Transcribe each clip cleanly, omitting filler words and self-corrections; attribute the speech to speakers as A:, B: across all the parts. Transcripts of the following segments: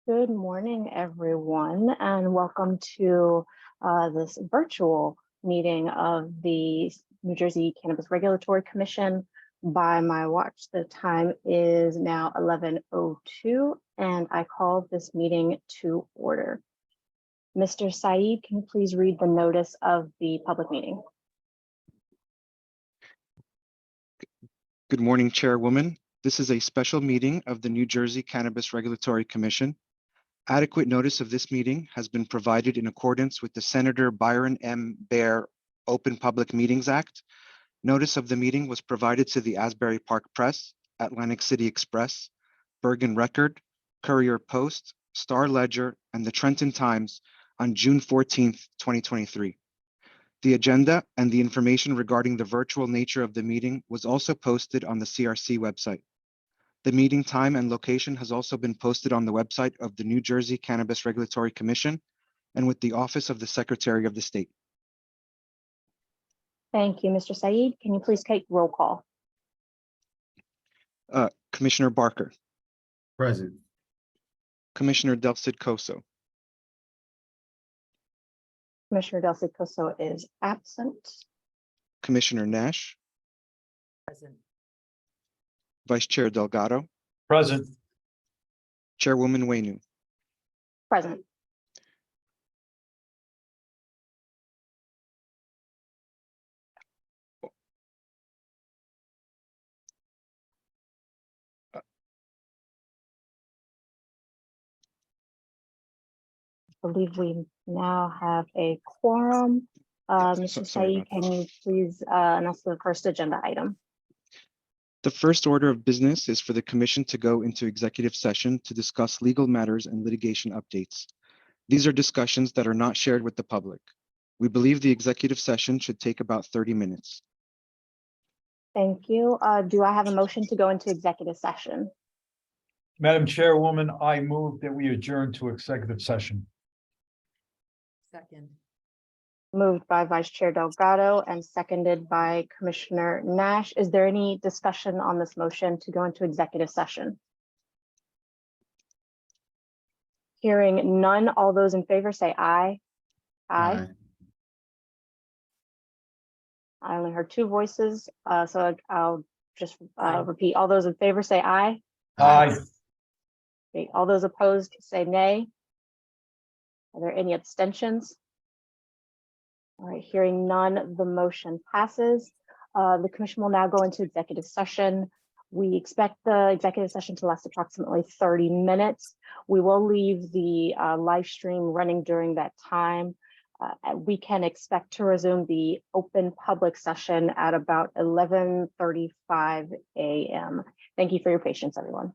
A: Good morning, everyone, and welcome to this virtual meeting of the New Jersey Cannabis Regulatory Commission. By my watch, the time is now 11:02, and I call this meeting to order. Mr. Saeed, can you please read the notice of the public meeting?
B: Good morning, Chairwoman. This is a special meeting of the New Jersey Cannabis Regulatory Commission. Adequate notice of this meeting has been provided in accordance with the Senator Byron M. Baer Open Public Meetings Act. Notice of the meeting was provided to the Asbury Park Press, Atlantic City Express, Bergen Record, Courier Post, Star Ledger, and the Trenton Times on June 14th, 2023. The agenda and the information regarding the virtual nature of the meeting was also posted on the CRC website. The meeting time and location has also been posted on the website of the New Jersey Cannabis Regulatory Commission and with the Office of the Secretary of the State.
A: Thank you, Mr. Saeed. Can you please take roll call?
B: Commissioner Barker.
C: Present.
B: Commissioner Del Cid Coso.
A: Commissioner Del Cid Coso is absent.
B: Commissioner Nash.
D: Present.
B: Vice Chair Delgado.
C: Present.
B: Chairwoman Wainu.
A: Present. I believe we now have a quorum. Mr.
B: Sorry
A: Saeed,
B: about
A: can you please announce the first agenda item?
B: The first order of business is for the Commission to go into executive session to discuss legal matters and litigation updates. These are discussions that are not shared with the public. We believe the executive session should take about 30 minutes.
A: Thank you. Do I have a motion to go into executive session?
C: Madam Chairwoman, I move that we adjourn to executive session.
D: Second.
A: Moved by Vice Chair Delgado and seconded by Commissioner Nash. Is there any discussion on this motion to go into executive session? Hearing none, all those in favor say aye. Aye. I only heard two voices, so I'll just repeat. All those in favor say aye.
C: Aye.
A: Okay, all those opposed say nay. Are there any abstentions? All right, hearing none, the motion passes. The commission will now go into executive session. We expect the executive session to last approximately 30 minutes. We will leave the live stream running during that time. We can expect to resume the open public session at about 11:35 a.m. Thank you for your patience, everyone.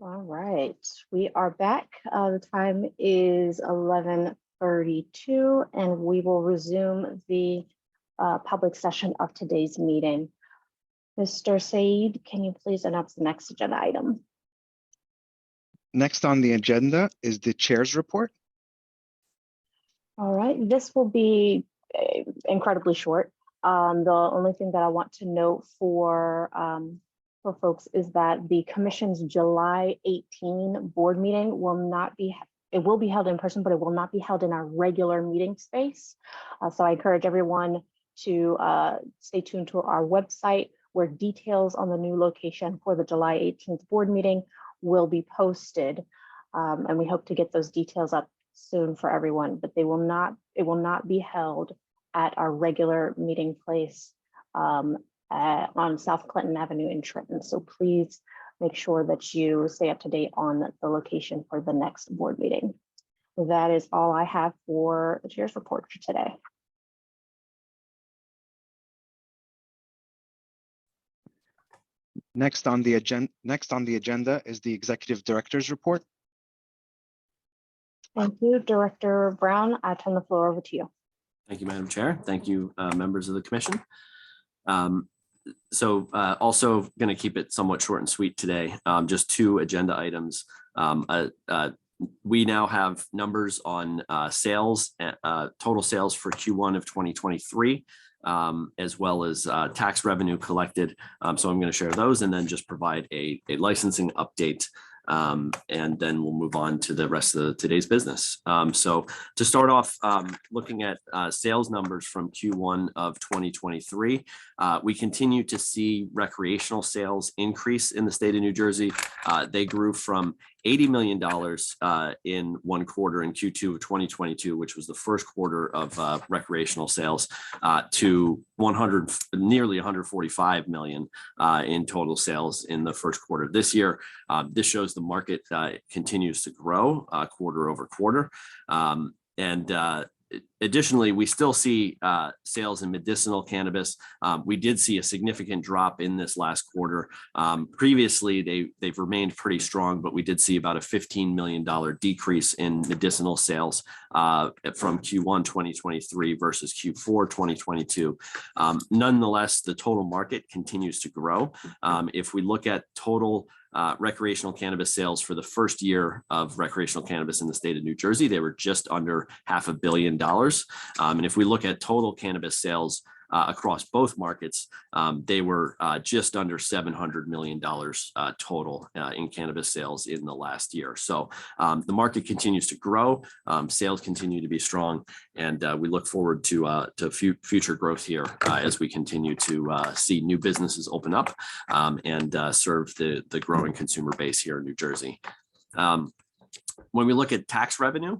A: All right, we are back. The time is 11:32, and we will resume the public session of today's meeting. Mr. Said, can you please announce the next agenda item?
B: Next on the agenda is the chair's report.
A: All right, this will be incredibly short. The only thing that I want to note for folks is that the commission's July 18 board meeting will not be, it will be held in person, but it will not be held in our regular meeting space. So I encourage everyone to stay tuned to our website, where details on the new location for the July 18th board meeting will be posted. And we hope to get those details up soon for everyone, but it will not be held at our regular meeting place on South Clinton Avenue in Trenton. So please make sure that you stay up to date on the location for the next board meeting. That is all I have for the chair's report for today.
B: Next on the agenda is the executive director's report.
A: Thank you, Director Brown. I turn the floor over to you.
D: Thank you, Madam Chair. Thank you, members of the commission. Also going to keep it somewhat short and sweet today. Just two agenda items. We now have numbers on sales, total sales for Q1 of 2023, as well as tax revenue collected. So I'm going to share those and then just provide a licensing update. And then we'll move on to the rest of today's business. So to start off, looking at sales numbers from Q1 of 2023, we continue to see recreational sales increase in the state of New Jersey. They grew from $80 million in one quarter in Q2 of 2022, which was the first quarter of recreational sales, to nearly 145 million in total sales in the first quarter of this year. This shows the market continues to grow quarter over quarter. Additionally, we still see sales in medicinal cannabis. We did see a significant drop in this last quarter. Previously, they've remained pretty strong, but we did see about a $15 million decrease in medicinal sales from Q1 2023 versus Q4 2022. Nonetheless, the total market continues to grow. If we look at total recreational cannabis sales for the first year of recreational cannabis in the state of New Jersey, they were just under $500 million. And if we look at total cannabis sales across both markets, they were just under $700 million total in cannabis sales in the last year. So the market continues to grow, sales continue to be strong, and we look forward to future growth here as we continue to see new businesses open up and serve the growing consumer base here in New Jersey. When we look at tax revenue,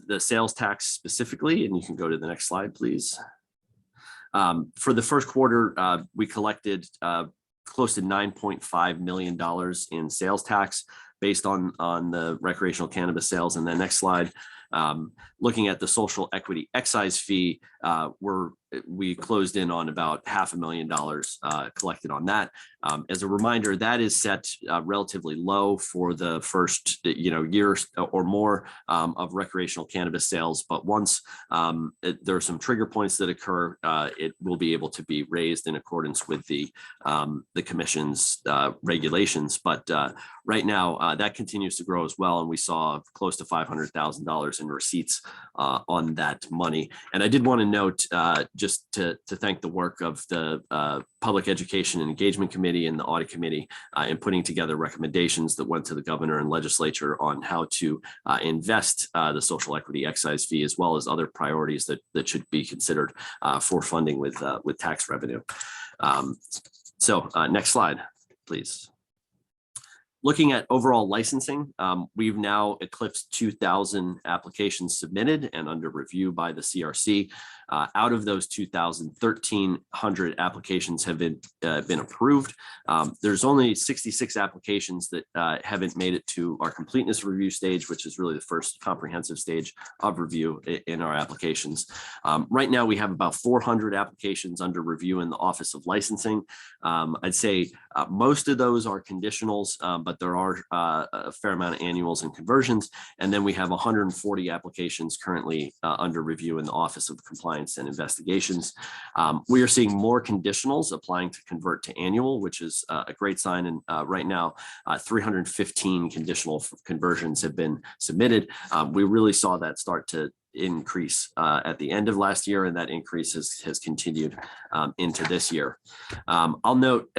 D: the sales tax specifically, and you can go to the next slide, please. For the first quarter, we collected close to $9.5 million in sales tax based on the recreational cannabis sales. And the next slide, looking at the social equity excise fee, we closed in on about $500,000 collected on that. As a reminder, that is set relatively low for the first year or more of recreational cannabis sales. But once there are some trigger points that occur, it will be able to be raised in accordance with the commission's regulations. But right now, that continues to grow as well, and we saw close to $500,000 in receipts on that money. And I did want to note, just to thank the work of the Public Education and Engagement Committee and the Audit Committee in putting together recommendations that went to the governor and legislature on how to invest the social equity excise fee, as well as other priorities that should be considered for funding with tax revenue. So next slide, please. Looking at overall licensing, we've now eclipsed 2,000 applications submitted and under review by the CRC. Out of those 2,000, 1,300 applications have been approved. There's only 66 applications that haven't made it to our completeness review stage, which is really the first comprehensive stage of review in our applications. Right now, we have about 400 applications under review in the Office of Licensing. I'd say Most of those are conditionals, but there are a fair amount of annuals and conversions. And then we have 140 applications currently under review in the Office of Compliance and Investigations. We are seeing more conditionals applying to convert to annual, which is a great sign. And right now, 315 conditional conversions have been submitted. We really saw that start to increase at the end of last year, and that increase has continued into this year. I'll note,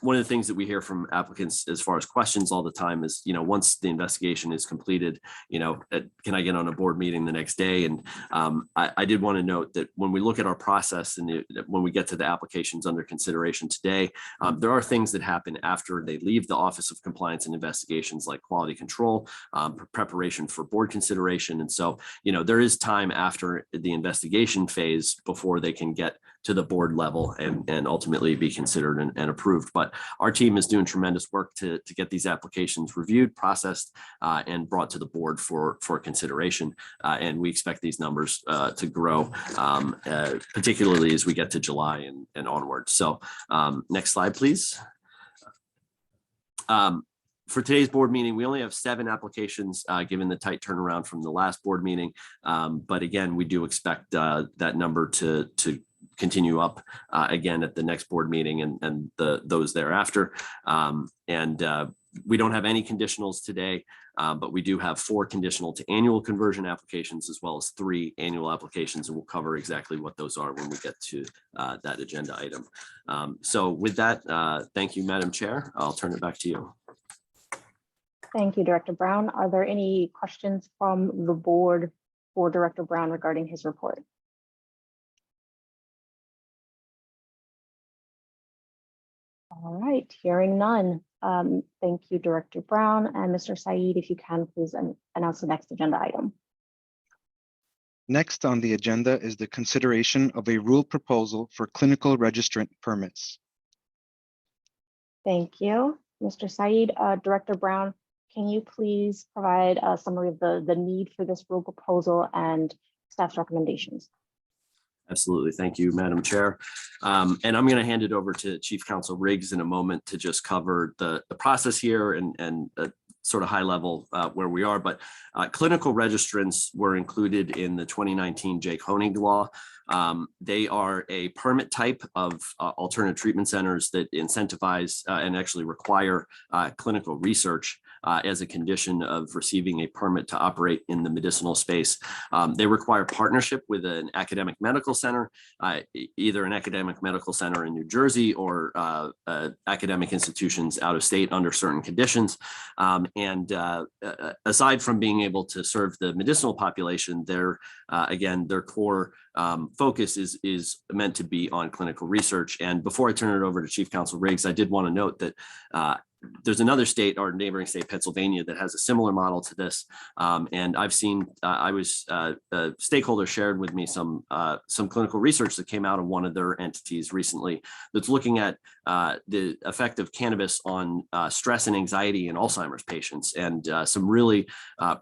D: one of the things that we hear from applicants as far as questions all the time is, once the investigation is completed, can I get on a board meeting the next day? And I did want to note that when we look at our process and when we get to the applications under consideration today, there are things that happen after they leave the Office of Compliance and Investigations, like quality control, preparation for board consideration. And so, there is time after the investigation phase before they can get to the board level and ultimately be considered and approved. But our team is doing tremendous work to get these applications reviewed, processed, and brought to the board for consideration. And we expect these numbers to grow, particularly as we get to July and onward. So next slide, please. For today's board meeting, we only have 7 applications, given the tight turnaround from the last board meeting. But again, we do expect that number to continue up again at the next board meeting and those thereafter. We don't have any conditionals today, but we do have 4 conditional to annual conversion applications, as well as 3 annual applications, and we'll cover exactly what those are when we get to that agenda item. So with that, thank you, Madam Chair. I'll turn it back to you.
A: Thank you, Director Brown. Are there any questions from the board for Director Brown regarding his report? All right, hearing none. Thank you, Director Brown. And Mr. Saeed, if you can, please announce the next agenda item.
B: Next on the agenda is the consideration of a rule proposal for clinical registrant permits.
A: Thank you, Mr. Saeed. Director Brown, can you please provide a summary of the need for this rule proposal and staff's recommendations?
D: Absolutely. Thank you, Madam Chair. And I'm going to hand it over to Chief Counsel Riggs in a moment to just cover the process here and sort of high level where we are. But clinical registrants were included in the 2019 Jake Honig law. They are a permit type of alternative treatment centers that incentivize and actually require clinical research as a condition of receiving a permit to operate in the medicinal space. They require partnership with an academic medical center, either an academic medical center in New Jersey or academic institutions out of state under certain conditions. Aside from being able to serve the medicinal population, their core focus is meant to be on clinical research. And before I turn it over to Chief Counsel Riggs, I did want to note that there's another state, our neighboring state, Pennsylvania, that has a similar model to this. And I've seen, a stakeholder shared with me some clinical research that came out of one of their entities recently that's looking at the effect of cannabis on stress and anxiety in Alzheimer's patients, and some really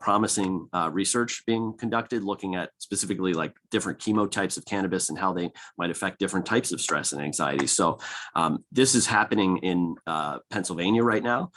D: promising research being conducted looking at specifically like different chemotypes of cannabis and how they might affect different types of stress and anxiety. So this is happening in Pennsylvania right now.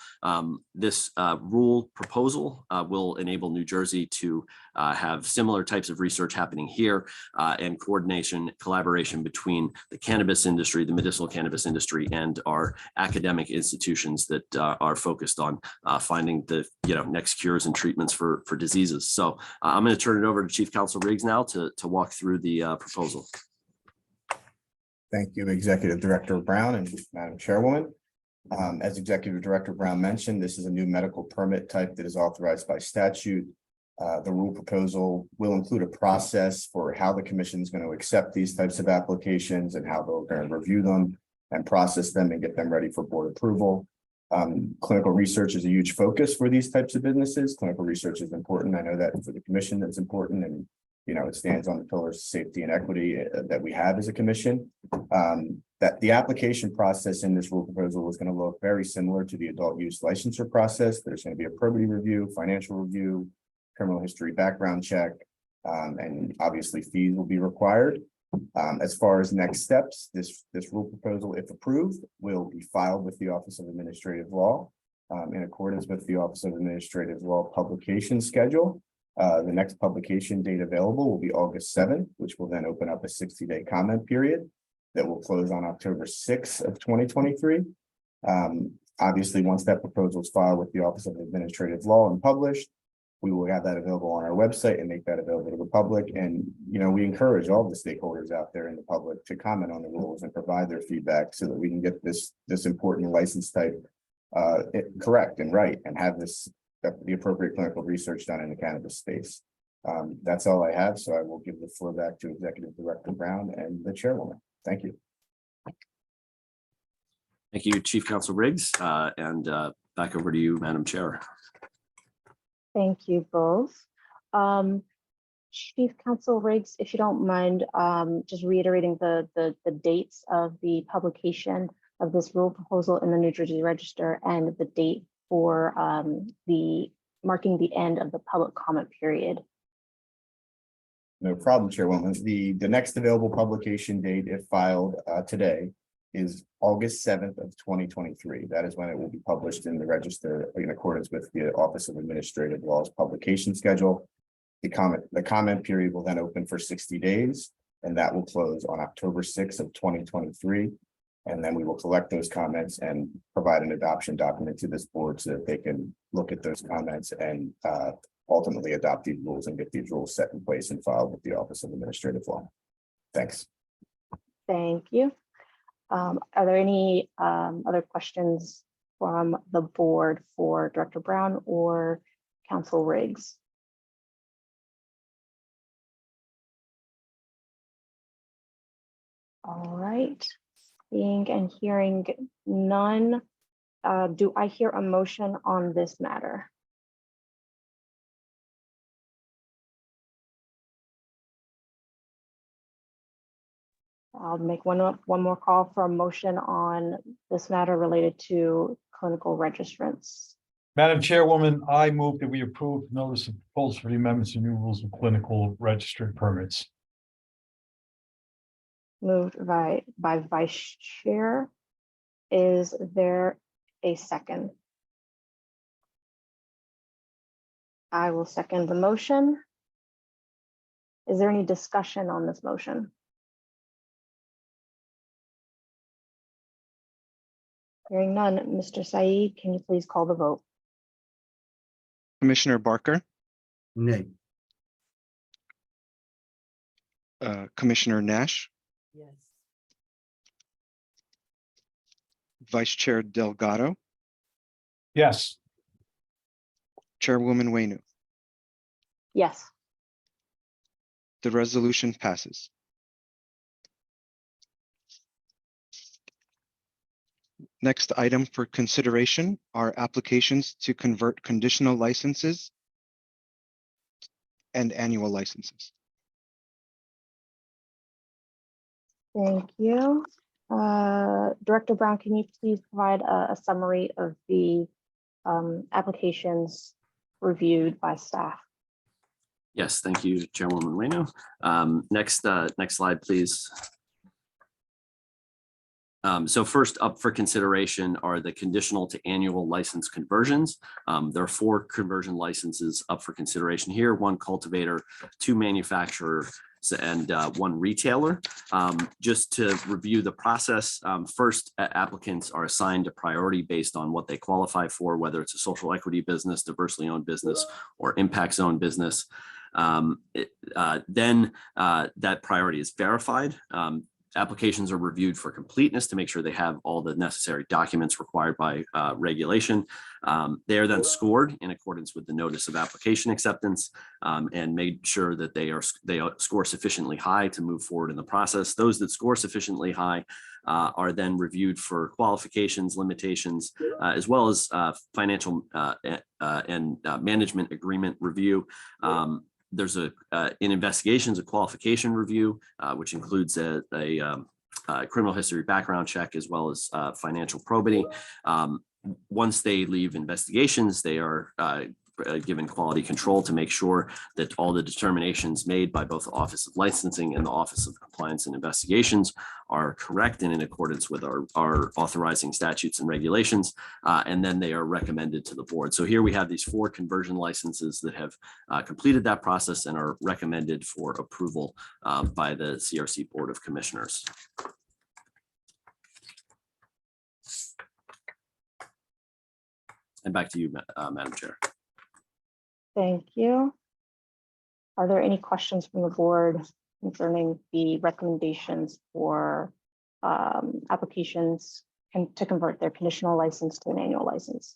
D: This rule proposal will enable New Jersey to have similar types of research happening here, and collaboration between the cannabis industry, the medicinal cannabis industry, and our academic institutions that are focused on finding the next cures and treatments for diseases. So I'm going to turn it over to Chief Counsel Riggs now to walk through the proposal.
E: Thank you, Executive Director Brown and Madam Chairwoman. As Executive Director Brown mentioned, this is a new medical permit type that is authorized by statute. The rule proposal will include a process for how the commission is going to accept these types of applications and how they're going to review them and process them and get them ready for board approval. Clinical research is a huge focus for these types of businesses. Clinical research is important. I know that for the commission that's important, and it stands on the pillars of safety and equity that we have as a commission. That the application process in this rule proposal is going to look very similar to the adult use licensure process. There's going to be a probity review, financial review, criminal history background check, and obviously fees will be required. As far as next steps, this rule proposal, if approved, will be filed with the Office of Administrative Law in accordance with the Office of Administrative Law publication schedule. The next publication date available will be August 7th, which will then open up a 60-day comment period that will close on October 6th of 2023. Obviously, once that proposal is filed with the Office of Administrative Law and published, we will have that available on our website and make that available to the public. And, you know, we encourage all the stakeholders out there in the public to comment on the rules and provide their feedback so that we can get this important license type correct and right, and have the appropriate clinical research done in the cannabis space. That's all I have. So I will give the floor back to Executive Director Brown and the Chairwoman. Thank you.
D: Thank you, Chief Counsel Riggs, and back over to you, Madam Chair.
A: Thank you both. Chief Counsel Riggs, if you don't mind, just reiterating the dates of the publication of this rule proposal in the New Jersey Register and the date for marking the end of the public comment period.
E: No problem, Chairwoman. The next available publication date, if filed today, is August 7th of 2023. That is when it will be published in the Register in accordance with the Office of Administrative Law's publication schedule. The comment period will then open for 60 days, and that will close on October 6th of 2023. And then we will collect those comments and provide an adoption document to this board so that they can look at those comments and ultimately adopt these rules and get these rules set in place and filed with the Office of Administrative Law. Thanks.
A: Thank you. Are there any other questions from the board for Director Brown or Counsel Riggs? All right. Seeing and hearing none, do I hear a motion on this matter? I'll make one more call for a motion on this matter related to clinical registrants.
C: Madam Chairwoman, I move that we approve notice of proposal for the amendments and new rules of clinical registry permits.
A: Moved by Vice Chair. Is there a second? I will second the motion. Is there any discussion on this motion? Hearing none, Mr. Saeed, can you please call the vote?
B: Commissioner Barker,
F: Nay.
B: Commissioner Nash,
F: Yes.
B: Vice Chair Delgado,
C: Yes.
B: Chairwoman Wainu.
A: Yes.
B: The resolution passes. Next item for consideration are applications to convert conditional licenses and annual licenses.
A: Thank you. Director Brown, can you please provide a summary of the applications reviewed by staff?
D: Yes, thank you, Chairwoman Wainu. Next slide, please. So first up for consideration are the conditional to annual license conversions. There are 4 conversion licenses up for consideration here: 1 cultivator, 2 manufacturer, and 1 retailer. Just to review the process, first applicants are assigned a priority based on what they qualify for, whether it's a social equity business, diversely owned business, or impact zone business. Then that priority is verified. Applications are reviewed for completeness to make sure they have all the necessary documents required by regulation. They are then scored in accordance with the notice of application acceptance and made sure that they score sufficiently high to move forward in the process. Those that score sufficiently high are then reviewed for qualifications, limitations, as well as financial and management agreement review. There's in investigations, a qualification review, which includes a criminal history background check, as well as financial probity. Once they leave investigations, they are given quality control to make sure that all the determinations made by both the Office of Licensing and the Office of Compliance and Investigations are correct and in accordance with our authorizing statutes and regulations. And then they are recommended to the board. So here we have these 4 conversion licenses that have completed that process and are recommended for approval by the CRC Board of Commissioners. And back to you, Madam Chair.
A: Thank you. Are there any questions from the board concerning the recommendations for applications and to convert their conditional license to an annual license?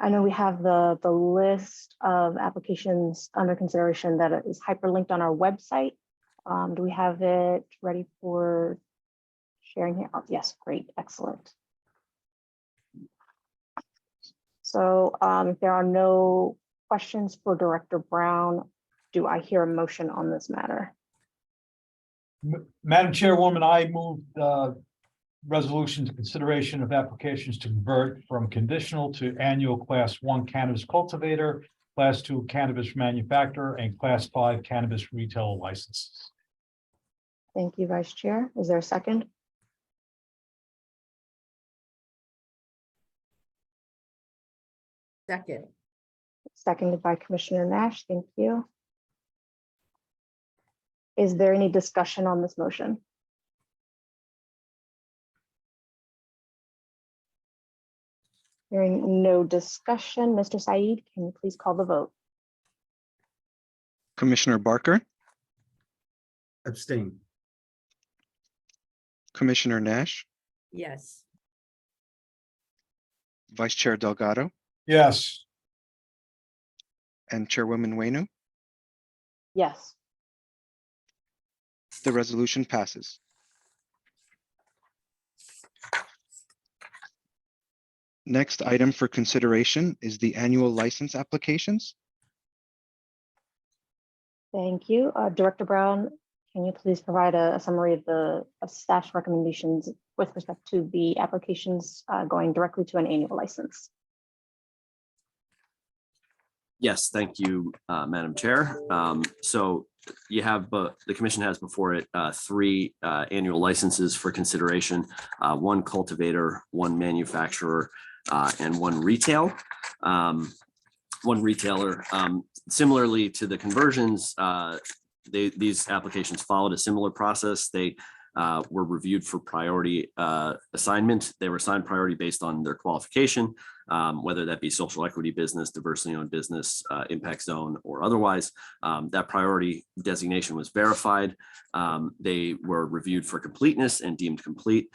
A: I know we have the list of applications under consideration that is hyperlinked on our website. Do we have it ready for sharing here? Oh, yes, great, excellent. So if there are no questions for Director Brown, do I hear a motion on this matter?
C: Madam Chairwoman, I move resolution to consideration of applications to convert from conditional to annual Class 1 cannabis cultivator, Class 2 cannabis manufacturer, and Class 5 cannabis retail licenses.
A: Thank you, Vice Chair. Is there a second?
F: Second.
A: Seconded by Commissioner Nash. Thank you. Is there any discussion on this motion? Hearing no discussion, Mr. Said, can you please call the vote?
B: Commissioner Barker,
G: Abstain.
B: Commissioner Nash,
F: Yes.
B: Vice Chair Delgado,
C: Yes.
B: and Chairwoman Waynu.
A: Yes.
B: The resolution passes. Next item for consideration is the annual license applications.
A: Thank you. Director Brown, can you please provide a summary of the staff's recommendations with respect to the applications going directly to an annual license?
D: Yes, thank you, Madam Chair. So you have, the commission has before it 3 annual licenses for consideration, 1 cultivator, 1 manufacturer, and 1 retail. 1 retailer. Similarly to the conversions, these applications followed a similar process. They were reviewed for priority assignment. They were assigned priority based on their qualification, whether that be social equity business, diversity owned business, impact zone, or otherwise. That priority designation was verified. They were reviewed for completeness and deemed complete.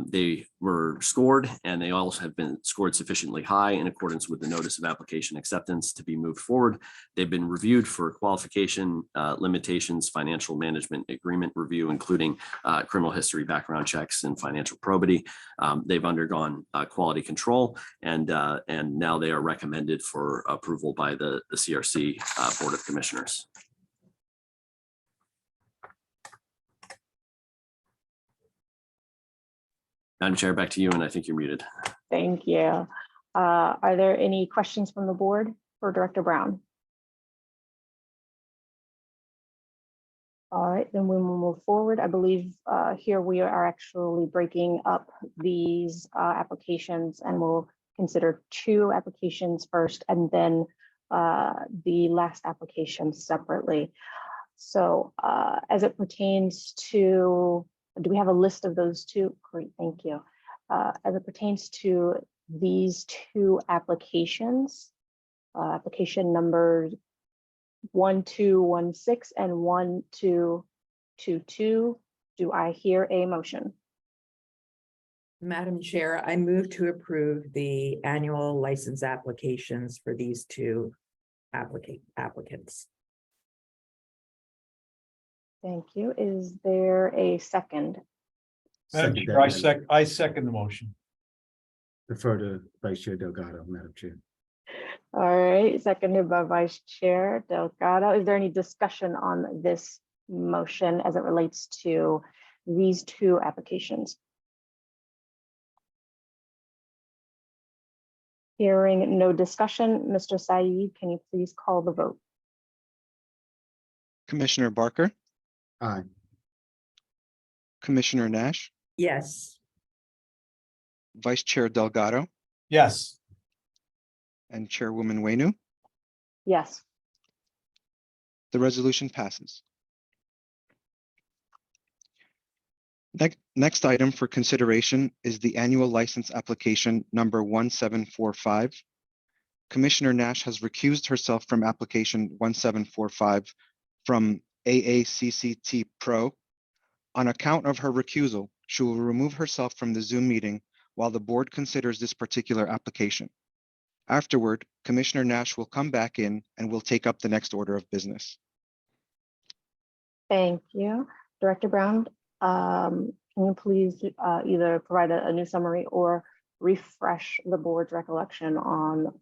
D: They were scored, and they also have been scored sufficiently high in accordance with the notice of application acceptance to be moved forward. They've been reviewed for qualification, limitations, financial management agreement review, including criminal history, background checks, and financial probity. They've undergone quality control, and now they are recommended for approval by the CRC Board of Commissioners. Madam Chair, back to you, and I think you're muted.
A: Thank you. Are there any questions from the board for Director Brown? All right, then we will move forward. I believe here we are actually breaking up these applications, and we'll consider 2 applications first and then the last application separately. So as it pertains to, do we have a list of those 2? Great, thank you. As it pertains to these 2 applications, application numbers 1216 and 1222, do I hear a motion?
F: Madam Chair, I move to approve the annual license applications for these 2 applicants.
A: Thank you. Is there a second?
C: Madam
G: Second
C: Chair,
G: that,
C: I second the motion.
G: Defer to Vice Chair Delgado, Madam Chair.
A: All right, seconded by Vice Chair Delgado. Is there any discussion on this motion as it relates to these 2 applications? Hearing no discussion, Mr. Said, can you please call the vote?
B: Commissioner Barker,
G: Aye.
B: Commissioner Nash,
F: Yes.
B: Vice Chair Delgado,
C: Yes.
B: and Chairwoman Wenu.
A: Yes.
B: The resolution passes. Next item for consideration is the annual license application number 1745. Commissioner Nash has recused herself from application 1745 from AACCT Pro. On account of her recusal, she will remove herself from the Zoom meeting while the board considers this particular application. Afterward, Commissioner Nash will come back in and will take up the next order of business.
A: Thank you. Director Brown, can you please either provide a new summary or refresh the board's recollection on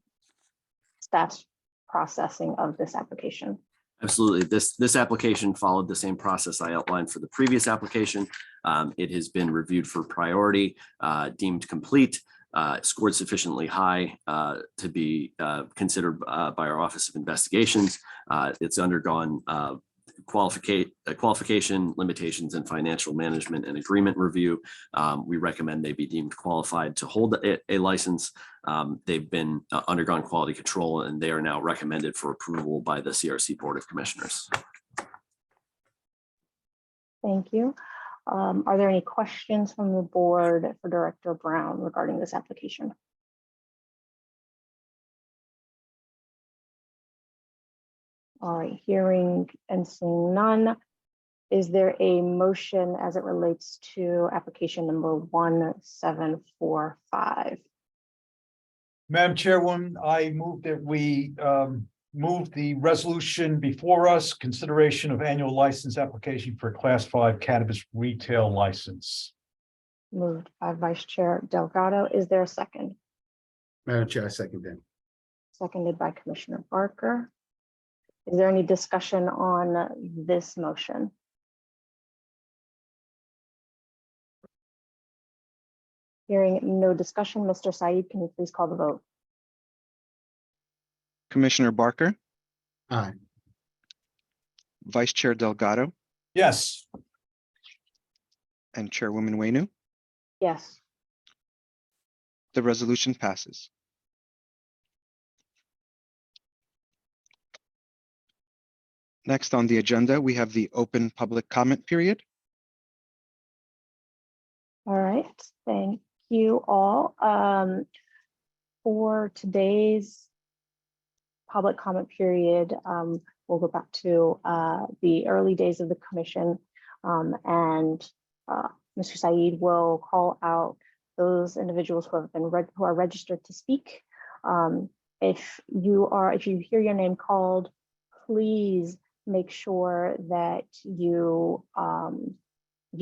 A: staff's processing of this application?
D: Absolutely. This application followed the same process I outlined for the previous application. It has been reviewed for priority, deemed complete, scored sufficiently high to be considered by our Office of Investigations. It's undergone qualification, limitations, and financial management and agreement review. We recommend they be deemed qualified to hold a license. They've been undergone quality control, and they are now recommended for approval by the CRC Board of Commissioners.
A: Thank you. Are there any questions from the board for Director Brown regarding this application? All right, hearing and seeing none. Is there a motion as it relates to application number 1745?
C: Madam Chairwoman, I move that we move the resolution before us, consideration of annual license application for Class 5 cannabis retail license.
A: Moved by Vice Chair Delgado. Is there a second?
G: Madam Chair, I second that.
A: Seconded by Commissioner Barker. Is there any discussion on this motion? Hearing no discussion, Mr. Said, can you please call the vote?
B: Commissioner Barker,
G: Aye.
B: Vice Chair Delgado,
C: Yes.
B: and Chairwoman Wenu.
A: Yes.
B: The resolution passes. Next on the agenda, we have the open public comment period.
A: All right, thank you all. For today's public comment period, we'll go back to the early days of the commission, and Mr. Said will call out those individuals who have been who are registered to speak. If you hear your name called, please make sure that you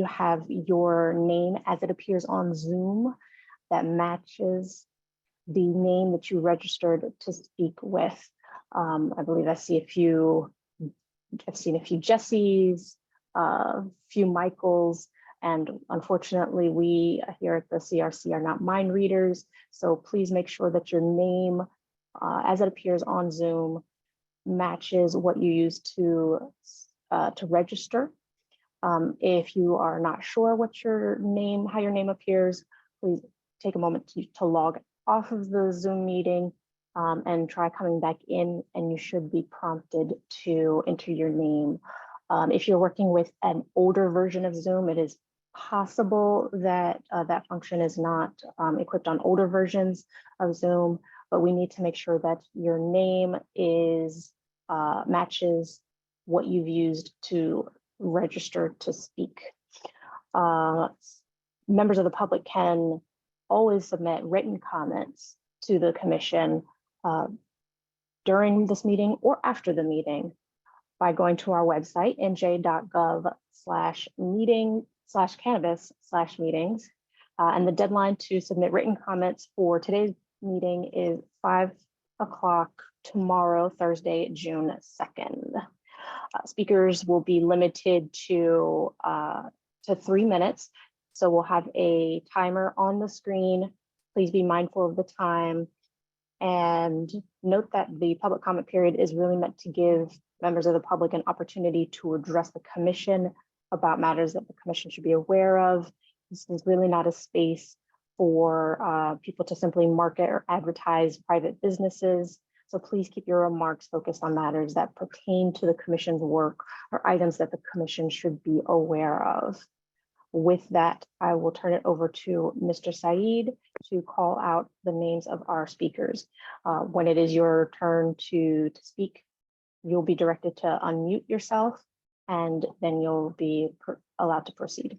A: have your name as it appears on Zoom that matches the name that you registered to speak with. I believe I've seen a few Jessies, a few Michaels, and unfortunately we here at the CRC are not mind readers. So please make sure that your name as it appears on Zoom matches what you use to register. If you are not sure what how your name appears, please take a moment to log off of the Zoom meeting and try coming back in, and you should be prompted to enter your name. If you're working with an older version of Zoom, it is possible that that function is not equipped on older versions of Zoom, but we need to make sure that your name matches what you've used to register to speak. Members of the public can always submit written comments to the commission during this meeting or after the meeting by going to our website, nj.gov/meeting/cannabis/meetings. And the deadline to submit written comments for today's meeting is 5 o'clock tomorrow, Thursday, June 2nd. Speakers will be limited to 3 minutes. So we'll have a timer on the screen. Please be mindful of the time. And note that the public comment period is really meant to give members of the public an opportunity to address the commission about matters that the commission should be aware of. This is really not a space for people to simply market or advertise private businesses. So please keep your remarks focused on matters that pertain to the commission's work or items that the commission should be aware of. With that, I will turn it over to Mr. Saeed to call out the names of our speakers. When it is your turn to speak, you'll be directed to unmute yourself, and then you'll be allowed to proceed.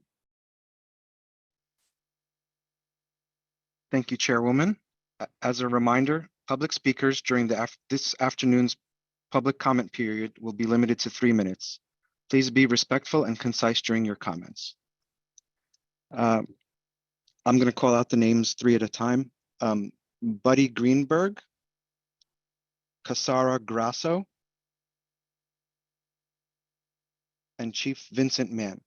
B: Thank you, Chairwoman. As a reminder, public speakers during this afternoon's public comment period will be limited to 3 minutes. Please be respectful and concise during your comments. I'm going to call out the names 3 at a time. Buddy Greenberg, Casara Grasso, and Chief Vincent Mann.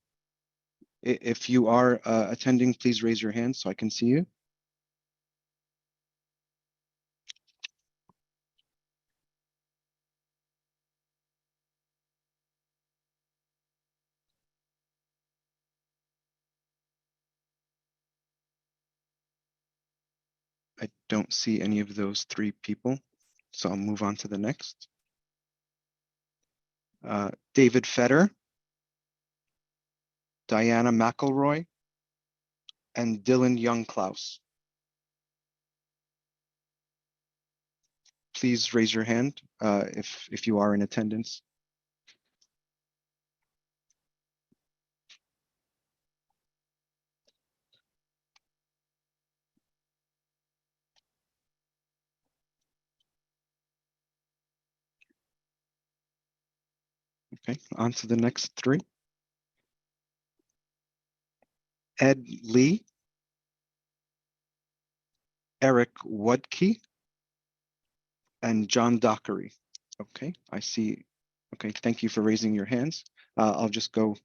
B: If you are attending, please raise your hand so I can see you. I don't see any of those 3 people, so I'll move on to the next. David Fetter, Diana McElroy, and Dylan Young-Klaus. Please raise your hand if you are in attendance. Okay, on to the next 3. Ed Lee, Eric Wudke, and John Dockery. Okay, I see. Okay, thank you for raising your hands. I'll just go.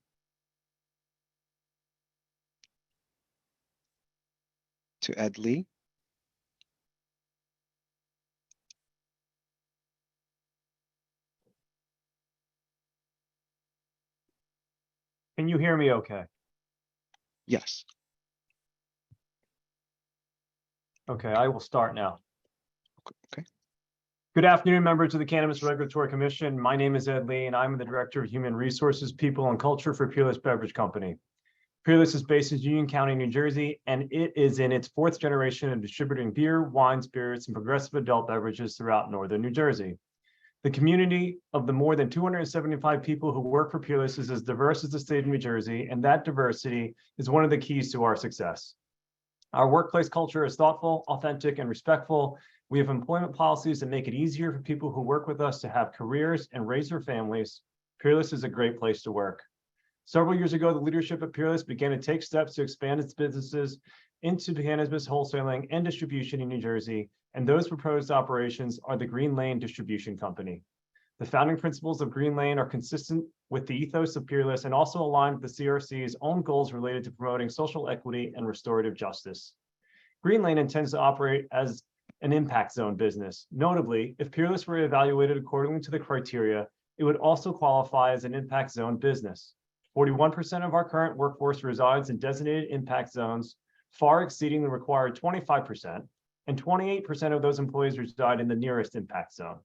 B: To Ed Lee.
H: Can you hear me okay?
B: Yes.
H: Okay, I will start now.
B: Okay.
H: Good afternoon, members of the Cannabis Regulatory Commission. My name is Ed Lee, and I'm the Director of Human Resources, People, and Culture for Peerless Beverage Company. Peerless is based in Union County, New Jersey, and it is in its 4th generation of distributing beer, wine, spirits, and progressive adult beverages throughout northern New Jersey. The community of the more than 275 people who work for Peerless is as diverse as the state of New Jersey, and that diversity is one of the keys to our success. Our workplace culture is thoughtful, authentic, and respectful. We have employment policies that make it easier for people who work with us to have careers and raise their families. Peerless is a great place to work. Several years ago, the leadership at Peerless began to take steps to expand its businesses into cannabis wholesaling and distribution in New Jersey, and those proposed operations are the Green Lane Distribution Company. The founding principles of Green Lane are consistent with the ethos of Peerless and also aligned with the CRC's own goals related to promoting social equity and restorative justice. Green Lane intends to operate as an impact zone business. Notably, if Peerless were evaluated according to the criteria, it would also qualify as an impact zone business. 41% of our current workforce resides in designated impact zones, far exceeding the required 25%, and 28% of those employees reside in the nearest impact zone.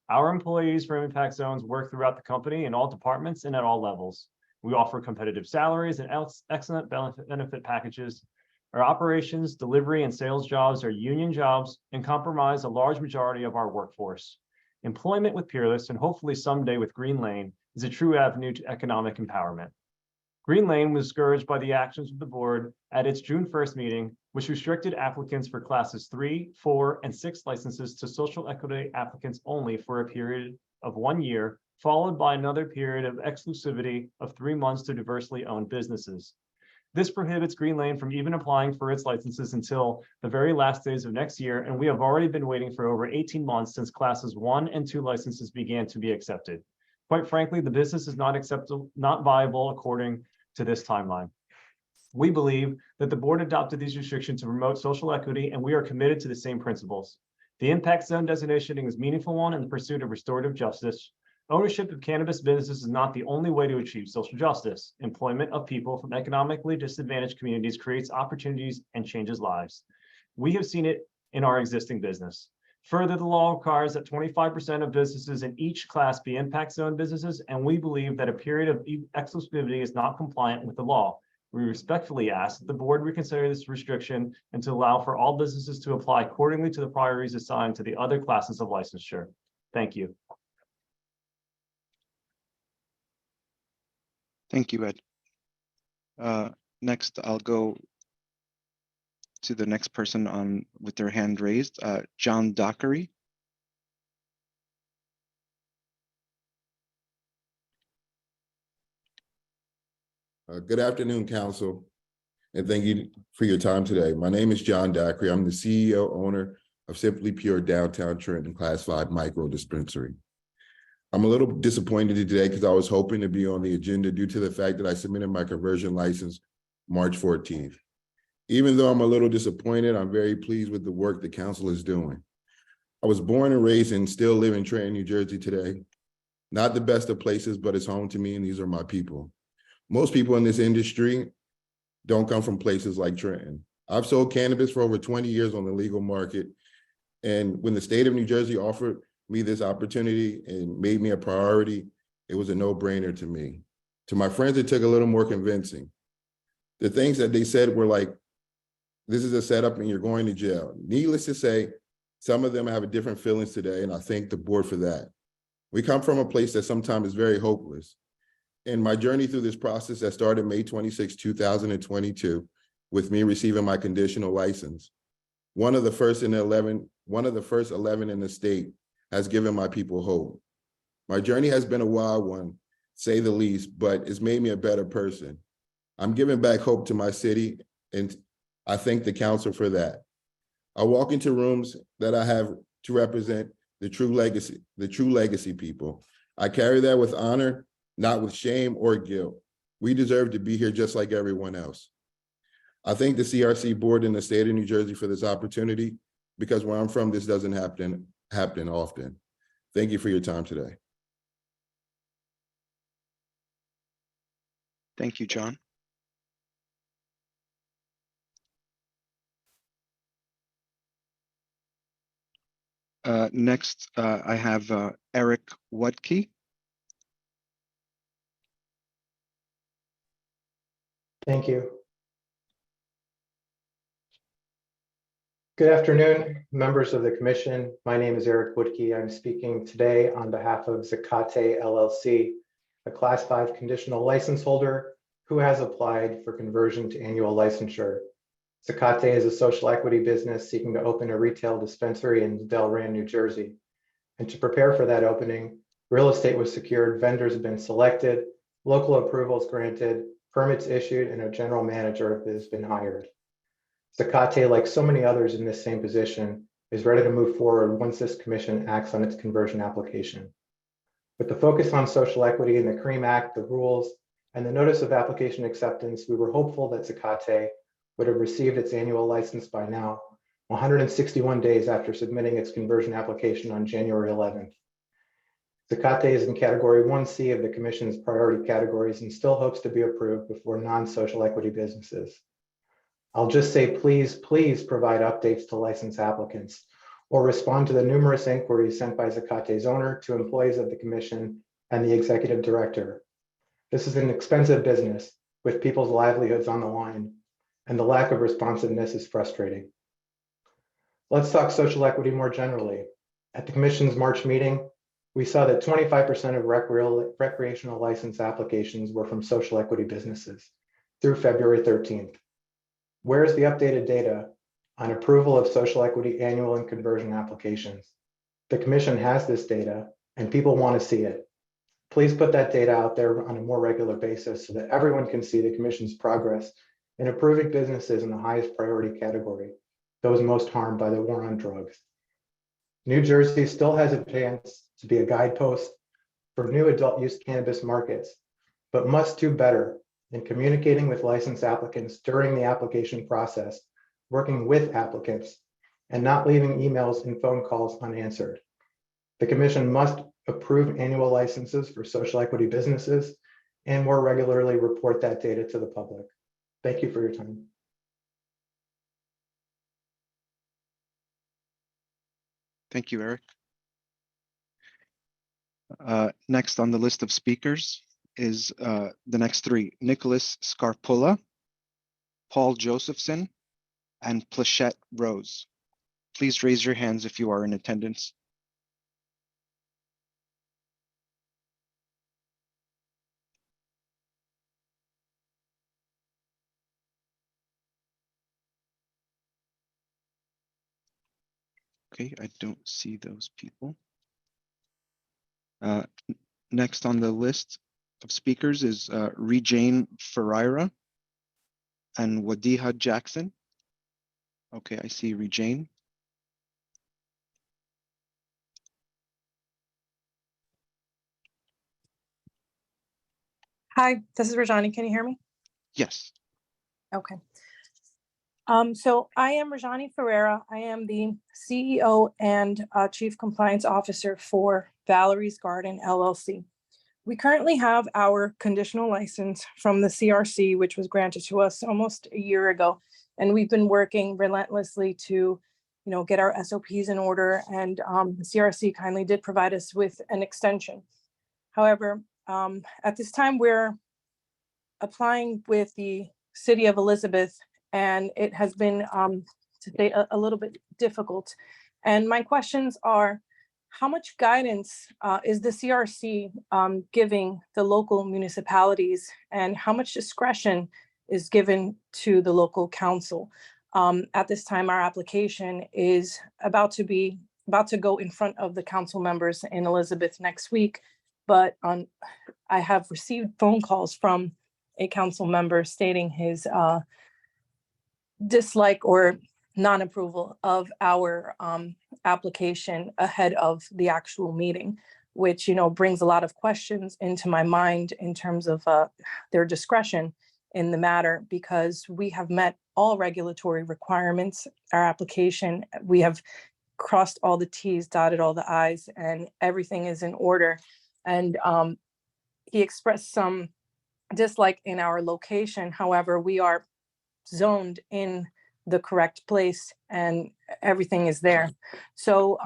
H: Our employees from impact zones work throughout the company in all departments and at all levels. We offer competitive salaries and excellent benefit packages. Our operations, delivery, and sales jobs are union jobs and comprise a large majority of our workforce. Employment with Peerless, and hopefully someday with Green Lane, is a true avenue to economic empowerment. Green Lane was discouraged by the actions of the board at its June 1st meeting, which restricted applicants for classes 3, 4, and 6 licenses to social equity applicants only for a period of 1 year, followed by another period of exclusivity of 3 months to diversely owned businesses. This prohibits Green Lane from even applying for its licenses until the very last days of next year, and we have already been waiting for over 18 months since classes 1 and 2 licenses began to be accepted. Quite frankly, the business is not viable according to this timeline. We believe that the board adopted these restrictions to promote social equity, and we are committed to the same principles. The impact zone designation is a meaningful one in the pursuit of restorative justice. Ownership of cannabis businesses is not the only way to achieve social justice. Employment of people from economically disadvantaged communities creates opportunities and changes lives. We have seen it in our existing business. Further, the law requires that 25% of businesses in each class be impact zone businesses, and we believe that a period of exclusivity is not compliant with the law. We respectfully ask that the board reconsider this restriction and to allow for all businesses to apply accordingly to the priorities assigned to the other classes of licensure. Thank you.
B: Thank you, Ed. Next, I'll go to the next person on with their hand raised, John Dockery.
I: Good afternoon, Council, and thank you for your time today. My name is John Dockery. I'm the CEO owner of Simply Pure Downtown Trenton Class 5 Micro Dispensary. I'm a little disappointed today because I was hoping to be on the agenda due to the fact that I submitted my conversion license March 14th. Even though I'm a little disappointed, I'm very pleased with the work the council is doing. I was born and raised and still live in Trenton, New Jersey today. Not the best of places, but it's home to me and these are my people. Most people in this industry don't come from places like Trenton. I've sold cannabis for over 20 years on the legal market. And when the state of New Jersey offered me this opportunity and made me a priority, it was a no-brainer to me. To my friends, it took a little more convincing. The things that they said were like, this is a setup and you're going to jail. Needless to say, some of them have different feelings today, and I thank the board for that. We come from a place that sometimes is very hopeless. And my journey through this process that started May 26, 2022, with me receiving my conditional license. One of the first 11 in the state has given my people hope. My journey has been a wild one, say the least, but it's made me a better person. I'm giving back hope to my city, and I thank the council for that. I walk into rooms that I have to represent the true legacy people. I carry that with honor, not with shame or guilt. We deserve to be here just like everyone else. I thank the CRC board in the state of New Jersey for this opportunity, because where I'm from, this doesn't happen often. Thank you for your time today.
B: Thank you, John. Next, I have Eric Wutke.
J: Thank you. Good afternoon, members of the commission. My name is Eric Woodkey. I'm speaking today on behalf of Zacate LLC, a Class 5 conditional license holder who has applied for conversion to annual licensure. Zacate is a social equity business seeking to open a retail dispensary in Delran, New Jersey. And to prepare for that opening, real estate was secured, vendors have been selected, local approvals granted, permits issued, and a general manager has been hired. Zacate, like so many others in this same position, is ready to move forward once this commission acts on its conversion application. With the focus on social equity in the CREAM Act, the rules, and the notice of application acceptance, we were hopeful that Zacate would have received its annual license by now, 161 days after submitting its conversion application on January 11th. Zacate is in Category 1C of the Commission's priority categories and still hopes to be approved before non-social equity businesses. I'll just say, please provide updates to license applicants or respond to the numerous inquiries sent by Zacate's owner to employees of the Commission and the Executive Director. This is an expensive business with people's livelihoods on the line, and the lack of responsiveness is frustrating. Let's talk social equity more generally. At the Commission's March meeting, we saw that 25% of recreational license applications were from social equity businesses through February 13th. Where's the updated data on approval of social equity annual and conversion applications? The Commission has this data and people want to see it. Please put that data out there on a more regular basis so that everyone can see the Commission's progress in approving businesses in the highest priority category, those most harmed by the war on drugs. New Jersey still has a chance to be a guidepost for new adult use cannabis markets, but must do better in communicating with licensed applicants during the application process, working with applicants, and not leaving emails and phone calls unanswered. The commission must approve annual licenses for social equity businesses and more regularly report that data to the public. Thank you for your time.
B: Thank you, Eric. Next on the list of speakers is the next three: Nicholas Scarpola, Paul Josephson, and Plachette Rose. Please raise your hands if you are in attendance. Okay, I don't see those people. Next on the list of speakers is Rejane Ferreira and Wadiha Jackson. Okay, I see Rejane.
K: Hi, this is Rajani. Can you hear me?
B: Yes.
K: Okay. So I am Rajani Ferreira. I am the CEO and Chief Compliance Officer for Valerie's Garden LLC. We currently have our conditional license from the CRC, which was granted to us almost a year ago. And we've been working relentlessly to, get our SOPs in order. And the CRC kindly did provide us with an extension. However, at this time, we're applying with the City of Elizabeth, and it has been, to say, a little bit difficult. And my questions are, how much guidance is the CRC giving the local municipalities, and how much discretion is given to the local council? At this time, our application is about to go in front of the council members in Elizabeth next week, but I have received phone calls from a council member stating his dislike or non-approval of our application ahead of the actual meeting, which, brings a lot of questions into my mind in terms of their discretion in the matter, because we have met all regulatory requirements. Our application, we have crossed all the T's, dotted all the I's, and everything is in order. And he expressed some dislike in our location. However, we are zoned in the correct place and everything is there. So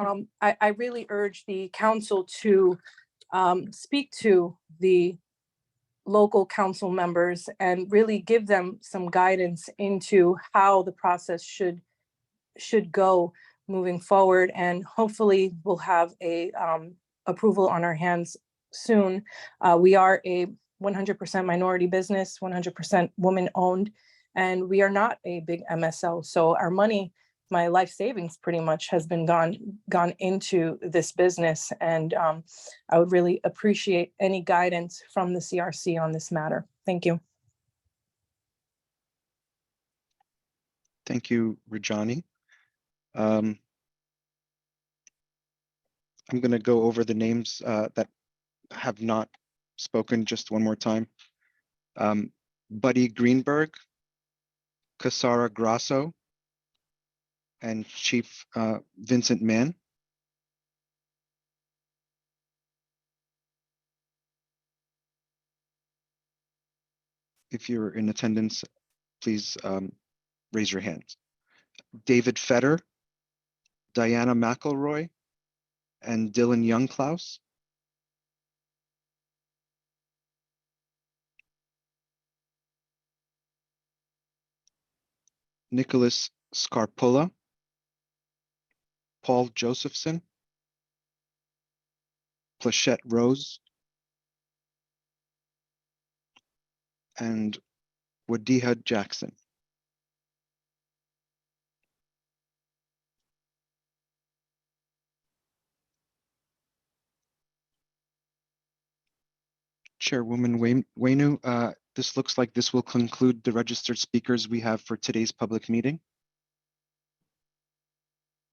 K: I really urge the council to speak to the local council members and really give them some guidance into how the process should go moving forward. And hopefully we'll have a approval on our hands soon. We are a 100% minority business, 100% woman owned, and we are not a big MSO. So our money, my life savings pretty much has been gone into this business. And I would really appreciate any guidance from the CRC on this matter. Thank you.
B: Thank you, Rajani. I'm going to go over the names that have not spoken just one more time. Buddy Greenberg, Casara Grasso, and Chief Vincent Mann. If you're in attendance, please raise your hands. David Fetter, Diana McElroy, and Dylan Youngklaus. Nicholas Scarpola, Paul Josephson, Plachette Rose, and Wadiha Jackson. Chairwoman Wainu, this looks like this will conclude the registered speakers we have for today's public meeting.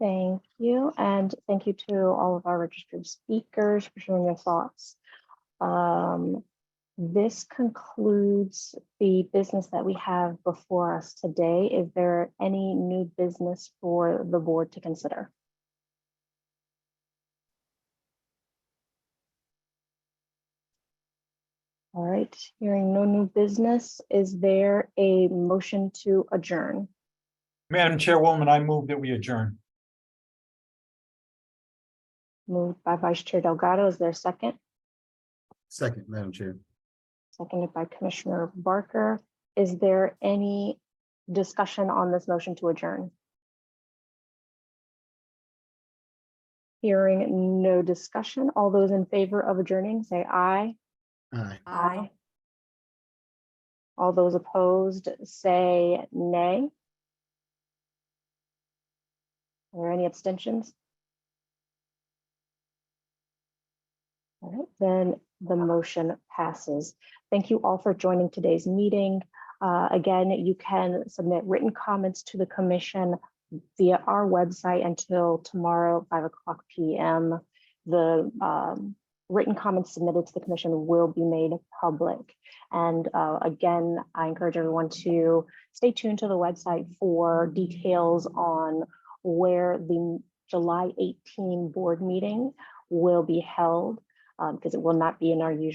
A: Thank you. And thank you to all of our registered speakers for sharing your thoughts. This concludes the business that we have before us today. Is there any new business for the board to consider? All right, hearing no new business, is there a motion to adjourn?
C: Madam Chairwoman, I move that we adjourn.
A: Moved by Vice Chair Delgado. Is there a second?
G: Second, Madam Chair.
A: Seconded by Commissioner Barker. Is there any discussion on this motion to adjourn? Hearing no discussion, all those in favor of adjourning, say aye.
G: Aye.
A: Aye. All those opposed, say nay. Are there any abstentions? All right, then the motion passes. Thank you all for joining today's meeting. Again, you can submit written comments to the commission via our website until tomorrow, 5:00 p.m. The written comments submitted to the commission will be made public. And again, I encourage everyone to stay tuned to the website for details on where the July 18 board meeting will be held, because it will not be in our usual